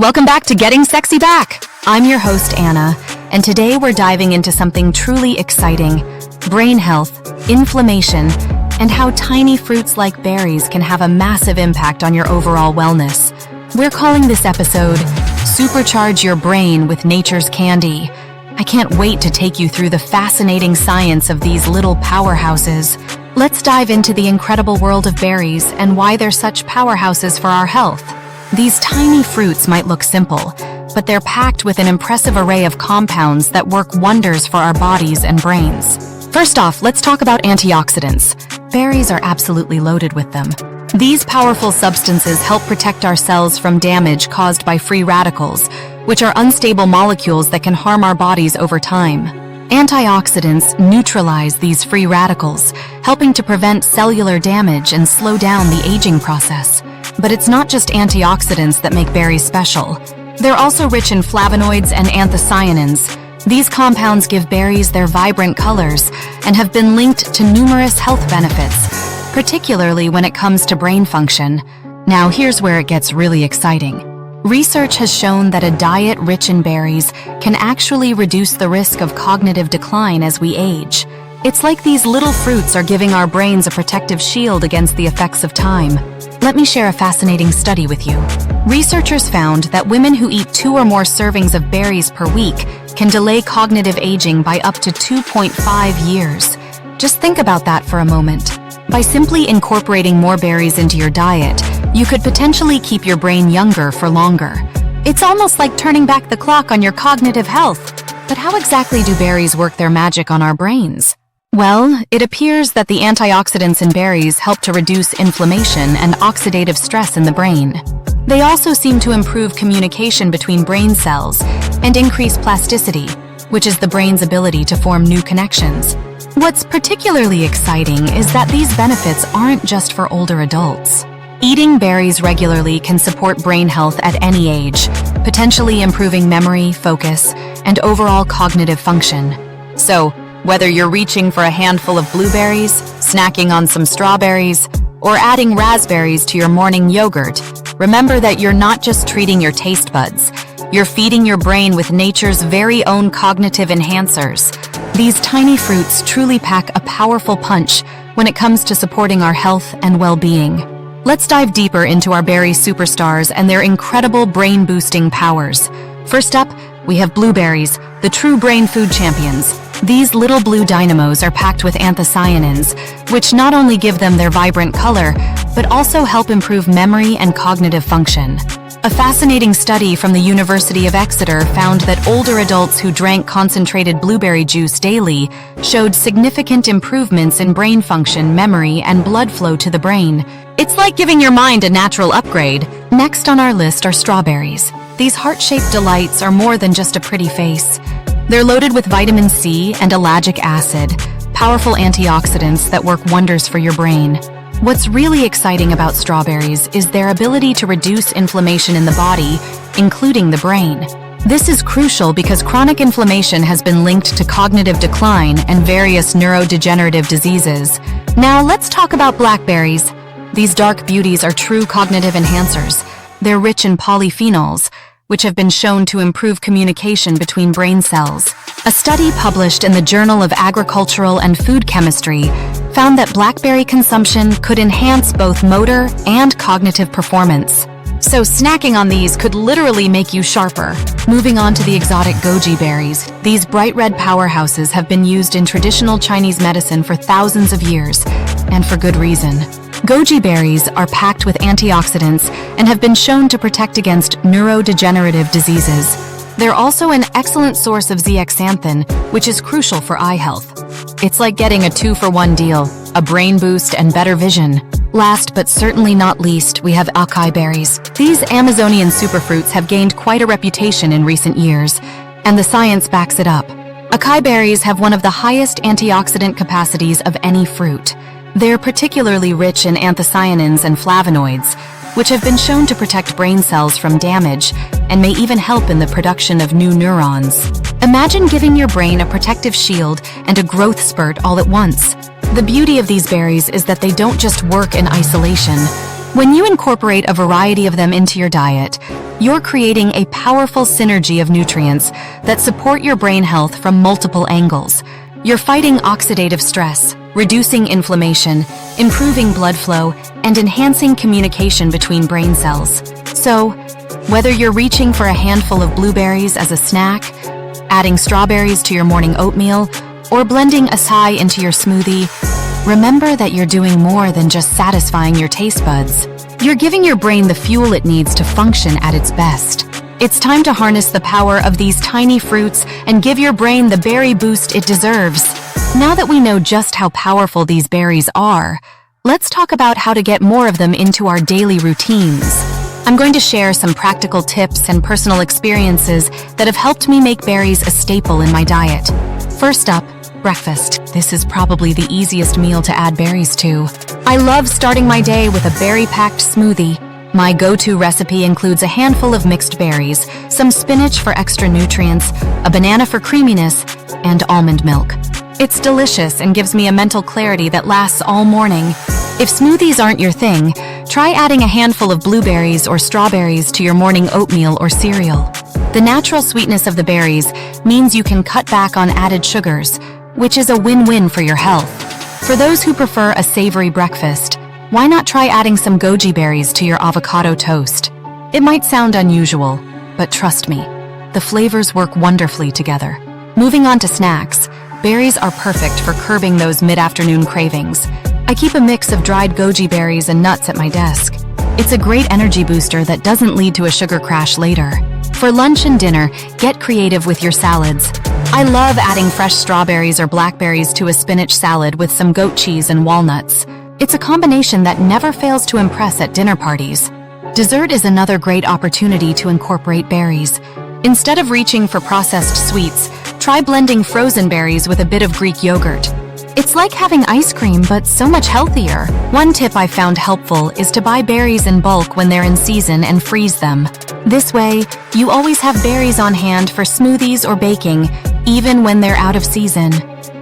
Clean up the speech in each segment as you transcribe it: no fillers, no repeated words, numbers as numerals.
Welcome back to Getting Sexy Back. I'm your host, Anna, and today we're diving into something truly exciting: brain health, inflammation, and how tiny fruits like berries can have a massive impact on your overall wellness. We're calling this episode Supercharge Your Brain with Nature's Candy. I can't wait to take you through the fascinating science of these little powerhouses. Let's dive into the incredible world of berries and why they're such powerhouses for our health. These tiny fruits might look simple, but they're packed with an impressive array of compounds that work wonders for our bodies and brains. First off, let's talk about antioxidants. Berries are absolutely loaded with them. These powerful substances help protect our cells from damage caused by free radicals, which are unstable molecules that can harm our bodies over time. Antioxidants neutralize these free radicals, helping to prevent cellular damage and slow down the aging process. But it's not just antioxidants that make berries special. They're also rich in flavonoids and anthocyanins. These compounds give berries their vibrant colors and have been linked to numerous health benefits, particularly when it comes to brain function. Now, here's where it gets really exciting. Research has shown that a diet rich in berries can actually reduce the risk of cognitive decline as we age. It's like these little fruits are giving our brains a protective shield against the effects of time. Let me share a fascinating study with you. Researchers found that women who eat 2 or more servings of berries per week can delay cognitive aging by up to 2.5 years. Just think about that for a moment. By simply incorporating more berries into your diet, you could potentially keep your brain younger for longer. It's almost like turning back the clock on your cognitive health. But how exactly do berries work their magic on our brains? Well, it appears that the antioxidants in berries help to reduce inflammation and oxidative stress in the brain. They also seem to improve communication between brain cells and increase plasticity, which is the brain's ability to form new connections. What's particularly exciting is that these benefits aren't just for older adults. Eating berries regularly can support brain health at any age, potentially improving memory, focus, and overall cognitive function. So, whether you're reaching for a handful of blueberries, snacking on some strawberries, or adding raspberries to your morning yogurt, remember that you're not just treating your taste buds. You're feeding your brain with nature's very own cognitive enhancers. These tiny fruits truly pack a powerful punch when it comes to supporting our health and well-being. Let's dive deeper into our berry superstars and their incredible brain-boosting powers. First up, we have blueberries, the true brain food champions. These little blue dynamos are packed with anthocyanins, which not only give them their vibrant color, but also help improve memory and cognitive function. A fascinating study from the University of Exeter found that older adults who drank concentrated blueberry juice daily showed significant improvements in brain function, memory, and blood flow to the brain. It's like giving your mind a natural upgrade. Next on our list are strawberries. These heart-shaped delights are more than just a pretty face. They're loaded with vitamin C and ellagic acid, powerful antioxidants that work wonders for your brain. What's really exciting about strawberries is their ability to reduce inflammation in the body, including the brain. This is crucial because chronic inflammation has been linked to cognitive decline and various neurodegenerative diseases. Now let's talk about blackberries. These dark beauties are true cognitive enhancers. They're rich in polyphenols, which have been shown to improve communication between brain cells. A study published in the Journal of Agricultural and Food Chemistry found that blackberry consumption could enhance both motor and cognitive performance. So snacking on these could literally make you sharper. Moving on to the exotic goji berries, these bright red powerhouses have been used in traditional Chinese medicine for thousands of years, and for good reason. Goji berries are packed with antioxidants and have been shown to protect against neurodegenerative diseases. They're also an excellent source of zeaxanthin, which is crucial for eye health. It's like getting a 2-for-1 deal, a brain boost and better vision. Last but certainly not least, we have acai berries. These Amazonian superfruits have gained quite a reputation in recent years, and the science backs it up. Acai berries have one of the highest antioxidant capacities of any fruit. They're particularly rich in anthocyanins and flavonoids, which have been shown to protect brain cells from damage and may even help in the production of new neurons. Imagine giving your brain a protective shield and a growth spurt all at once. The beauty of these berries is that they don't just work in isolation. When you incorporate a variety of them into your diet, you're creating a powerful synergy of nutrients that support your brain health from multiple angles. You're fighting oxidative stress, reducing inflammation, improving blood flow, and enhancing communication between brain cells. So, whether you're reaching for a handful of blueberries as a snack, adding strawberries to your morning oatmeal, or blending acai into your smoothie, remember that you're doing more than just satisfying your taste buds. You're giving your brain the fuel it needs to function at its best. It's time to harness the power of these tiny fruits and give your brain the berry boost it deserves. Now that we know just how powerful these berries are, let's talk about how to get more of them into our daily routines. I'm going to share some practical tips and personal experiences that have helped me make berries a staple in my diet. First up, breakfast. This is probably the easiest meal to add berries to. I love starting my day with a berry-packed smoothie. My go-to recipe includes a handful of mixed berries, some spinach for extra nutrients, a banana for creaminess, and almond milk. It's delicious and gives me a mental clarity that lasts all morning. If smoothies aren't your thing, try adding a handful of blueberries or strawberries to your morning oatmeal or cereal. The natural sweetness of the berries means you can cut back on added sugars, which is a win-win for your health. For those who prefer a savory breakfast, why not try adding some goji berries to your avocado toast? It might sound unusual, but trust me, the flavors work wonderfully together. Moving on to snacks, berries are perfect for curbing those mid-afternoon cravings. I keep a mix of dried goji berries and nuts at my desk. It's a great energy booster that doesn't lead to a sugar crash later. For lunch and dinner, get creative with your salads. I love adding fresh strawberries or blackberries to a spinach salad with some goat cheese and walnuts. It's a combination that never fails to impress at dinner parties. Dessert is another great opportunity to incorporate berries. Instead of reaching for processed sweets, try blending frozen berries with a bit of Greek yogurt. It's like having ice cream, but so much healthier. One tip I found helpful is to buy berries in bulk when they're in season and freeze them. This way, you always have berries on hand for smoothies or baking, even when they're out of season.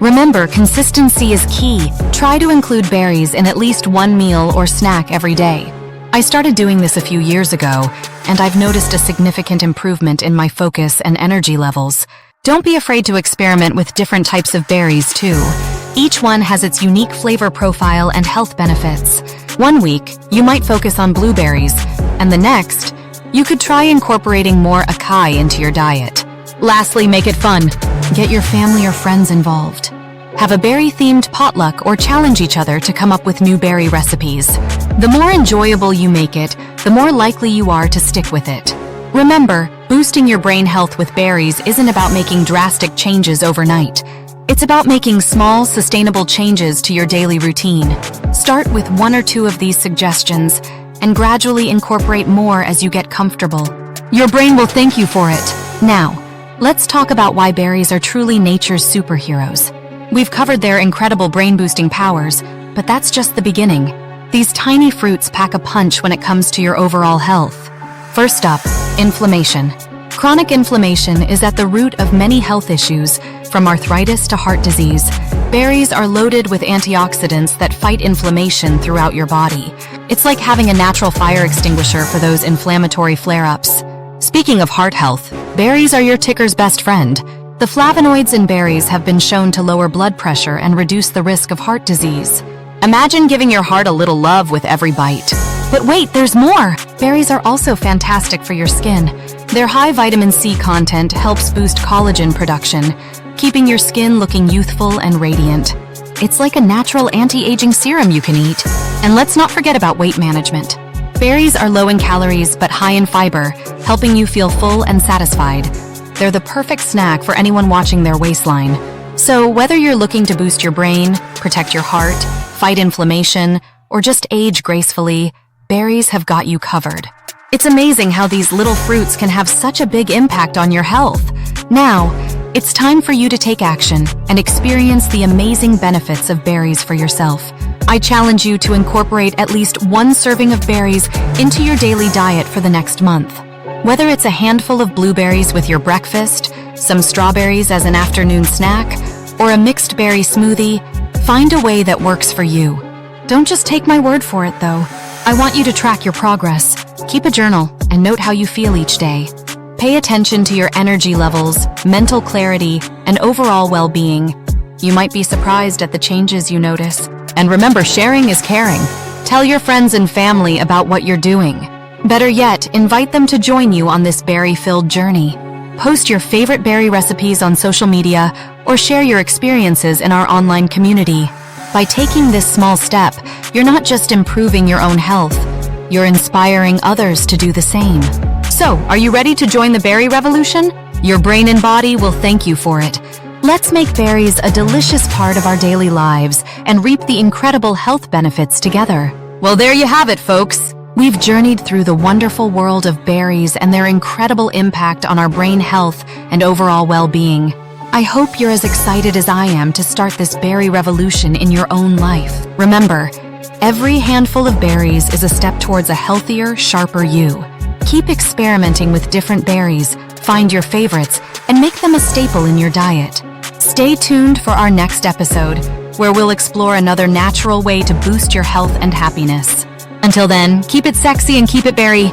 Remember, consistency is key. Try to include berries in at least one meal or snack every day. I started doing this a few years ago, and I've noticed a significant improvement in my focus and energy levels. Don't be afraid to experiment with different types of berries, too. Each one has its unique flavor profile and health benefits. One week, you might focus on blueberries, and the next, you could try incorporating more acai into your diet. Lastly, make it fun. Get your family or friends involved. Have a berry-themed potluck or challenge each other to come up with new berry recipes. The more enjoyable you make it, the more likely you are to stick with it. Remember, boosting your brain health with berries isn't about making drastic changes overnight. It's about making small, sustainable changes to your daily routine. Start with one or two of these suggestions and gradually incorporate more as you get comfortable. Your brain will thank you for it. Now, let's talk about why berries are truly nature's superheroes. We've covered their incredible brain-boosting powers, but that's just the beginning. These tiny fruits pack a punch when it comes to your overall health. First up, inflammation. Chronic inflammation is at the root of many health issues, from arthritis to heart disease. Berries are loaded with antioxidants that fight inflammation throughout your body. It's like having a natural fire extinguisher for those inflammatory flare-ups. Speaking of heart health, berries are your ticker's best friend. The flavonoids in berries have been shown to lower blood pressure and reduce the risk of heart disease. Imagine giving your heart a little love with every bite. But wait, there's more! Berries are also fantastic for your skin. Their high vitamin C content helps boost collagen production, keeping your skin looking youthful and radiant. It's like a natural anti-aging serum you can eat. And let's not forget about weight management. Berries are low in calories but high in fiber, helping you feel full and satisfied. They're the perfect snack for anyone watching their waistline. So whether you're looking to boost your brain, protect your heart, fight inflammation, or just age gracefully, berries have got you covered. It's amazing how these little fruits can have such a big impact on your health. Now, it's time for you to take action and experience the amazing benefits of berries for yourself. I challenge you to incorporate at least one serving of berries into your daily diet for the next month. Whether it's a handful of blueberries with your breakfast, some strawberries as an afternoon snack, or a mixed berry smoothie, find a way that works for you. Don't just take my word for it, though. I want you to track your progress. Keep a journal, and note how you feel each day. Pay attention to your energy levels, mental clarity, and overall well-being. You might be surprised at the changes you notice. And remember, sharing is caring. Tell your friends and family about what you're doing. Better yet, invite them to join you on this berry-filled journey. Post your favorite berry recipes on social media or share your experiences in our online community. By taking this small step, you're not just improving your own health, you're inspiring others to do the same. So, are you ready to join the berry revolution? Your brain and body will thank you for it. Let's make berries a delicious part of our daily lives and reap the incredible health benefits together. Well, there you have it, folks. We've journeyed through the wonderful world of berries and their incredible impact on our brain health and overall well-being. I hope you're as excited as I am to start this berry revolution in your own life. Remember, every handful of berries is a step towards a healthier, sharper you. Keep experimenting with different berries, find your favorites, and make them a staple in your diet. Stay tuned for our next episode, where we'll explore another natural way to boost your health and happiness. Until then, keep it sexy and keep it berry.